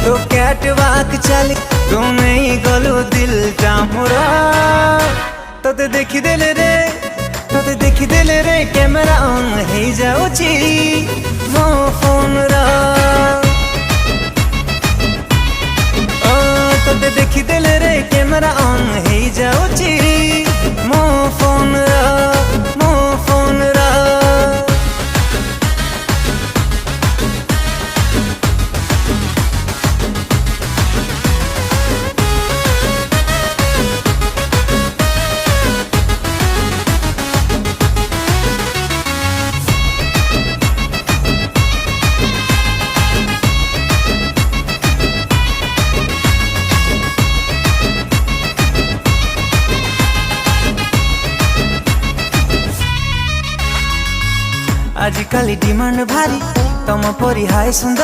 तो कैटवाक चल तुमे गलु दिल टामुरा तोते देखी देले रे कैमरा ऑन हो जाउची मो फोन रा तोते देखी देले रे कैमरा ऑन हो जाउची मो फोन रा आजिकाली डिमांड भारी तम परी हाय सुंदर